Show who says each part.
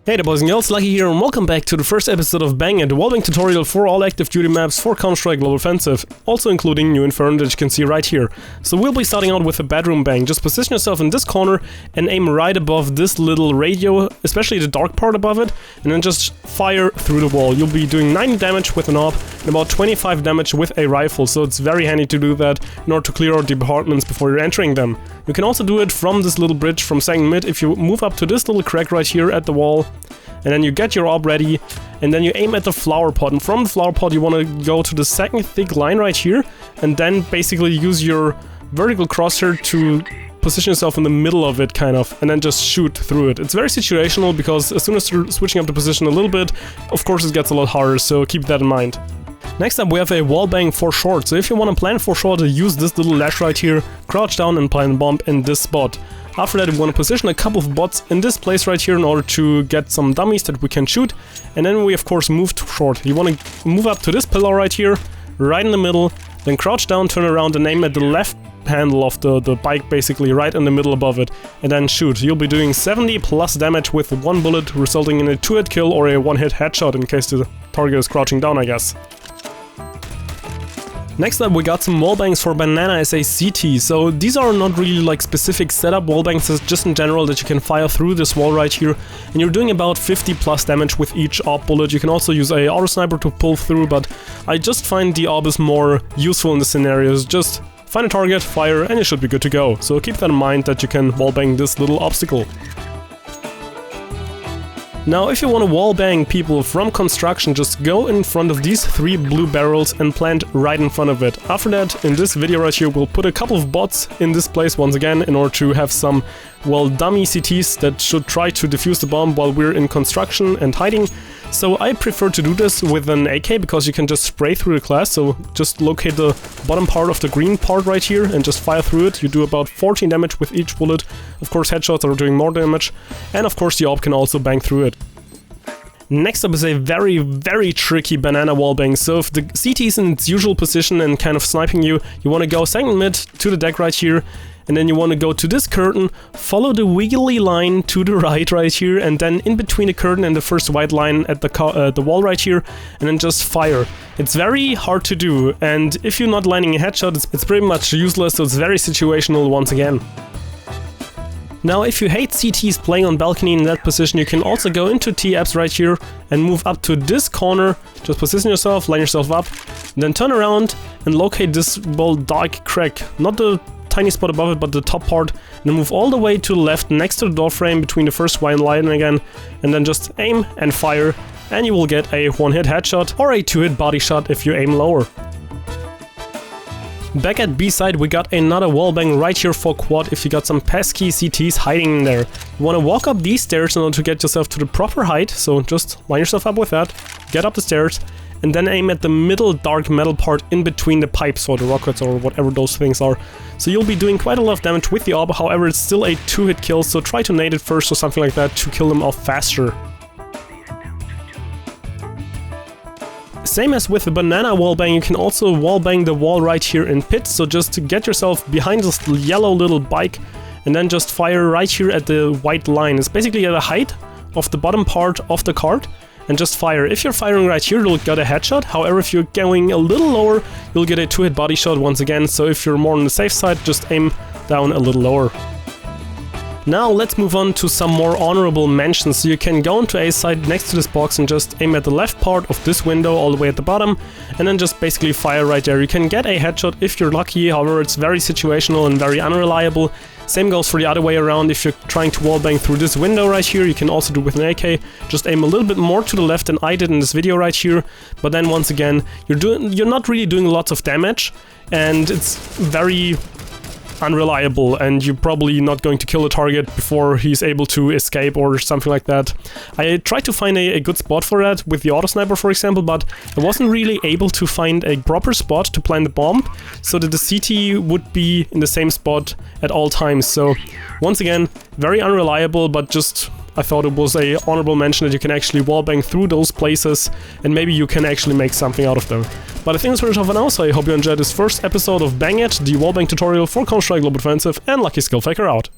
Speaker 1: Hey there boys and girls, Lucky here and welcome back to the first episode of Bang It, the Wallbang tutorial for all active duty maps for Counter-Strike Global Offensive, also including new Inferno that you can see right here. So we'll be starting out with a bedroom bang. Just position yourself in this corner and aim right above this little radio, especially the dark part above it, and then just fire through the wall. You'll be doing 90 damage with an AWP and about 25 damage with a rifle, so it's very handy to do that in order to clear out the apartments before you're entering them. You can also do it from this little bridge from second mid if you move up to this little crack right here at the wall. And then you get your AWP ready, and then you aim at the flower pot, and from the flower pot you want to go to the second thick line right here, and then basically use your vertical crosshair to position yourself in the middle of it, kind of, and then just shoot through it. It's very situational, because as soon as you're switching up the position a little bit, of course it gets a lot harder, so keep that in mind. Next up we have a wall bang for short, so if you want to plan for short, use this little ledge right here, crouch down and plant a bomb in this spot. After that we want to position a couple of bots in this place right here in order to get some dummies that we can shoot, and then we of course move to short. You want to move up to this pillar right here, right in the middle, then crouch down, turn around and aim at the left handle of the bike, basically right in the middle above it, and then shoot. You'll be doing 70 plus damage with one bullet, resulting in a 2-hit kill or a 1-hit headshot in case the target is crouching down, I guess. Next up we got some wallbangs for banana as a CT, so these are not really like specific setup wallbangs, it's just in general that you can fire through this wall right here, and you're doing about 50 plus damage with each AWP bullet. You can also use a auto sniper to pull through, but I just find the AWP is more useful in the scenarios. Just find a target, fire, and you should be good to go. So keep that in mind that you can wallbang this little obstacle. Now, if you want to wallbang people from construction, just go in front of these 3 blue barrels and plant right in front of it. After that, in this video right here, we'll put a couple of bots in this place once again in order to have some, well, dummy CTs that should try to defuse the bomb while we're in construction and hiding. So I prefer to do this with an AK because you can just spray through the class, so just locate the bottom part of the green part right here and just fire through it. You do about 14 damage with each bullet. Of course headshots are doing more damage, and of course the AWP can also bang through it. Next up is a very tricky banana wallbang. So if the CT is in its usual position and kind of sniping you, you want to go second mid to the deck right here, and then you want to go to this curtain, follow the wiggly line to the right here, and then in between the curtain and the first white line at the wall right here, and then just fire. It's very hard to do, and if you're not landing a headshot, it's pretty much useless, so it's very situational once again. Now, if you hate CTs playing on balcony in that position, you can also go into T-apps right here and move up to this corner. Just position yourself, line yourself up, then turn around and locate this, well, dark crack. Not the tiny spot above it, but the top part. And then move all the way to the left next to the door frame between the first white line again. And then just aim and fire, and you will get a 1-hit headshot or a 2-hit body shot if you aim lower. Back at B side we got another wallbang right here for quad if you got some pesky CTs hiding in there. You want to walk up these stairs in order to get yourself to the proper height, so just line yourself up with that, get up the stairs, and then aim at the middle dark metal part in between the pipes or the rockets or whatever those things are. So you'll be doing quite a lot of damage with the AWP, however it's still a 2-hit kill, so try to nade it first or something like that to kill them off faster. Same as with the banana wallbang, you can also wallbang the wall right here in pit, so just to get yourself behind this yellow little bike and then just fire right here at the white line. It's basically at the height of the bottom part of the cart, and just fire. If you're firing right here, you'll get a headshot, however if you're going a little lower, you'll get a 2-hit body shot once again, so if you're more on the safe side, just aim down a little lower. Now let's move on to some more honorable mentions. So you can go into A side next to this box and just aim at the left part of this window all the way at the bottom, and then just basically fire right there. You can get a headshot if you're lucky, however it's very situational and very unreliable. Same goes for the other way around. If you're trying to wallbang through this window right here, you can also do with an AK. Just aim a little bit more to the left than I did in this video right here, but then once again you're not really doing lots of damage, and it's very unreliable, and you're probably not going to kill the target before he's able to escape or something like that. I tried to find a good spot for that with the auto sniper, for example, but I wasn't really able to find a proper spot to plant the bomb so that the CT would be in the same spot at all times. So once again, very unreliable, but just I thought it was a honorable mention that you can actually wallbang through those places and maybe you can actually make something out of them. But I think that's pretty much for now, so I hope you enjoyed this first episode of Bang It, the wallbang tutorial for Counter-Strike Global Offensive, and luckySkillFaker out.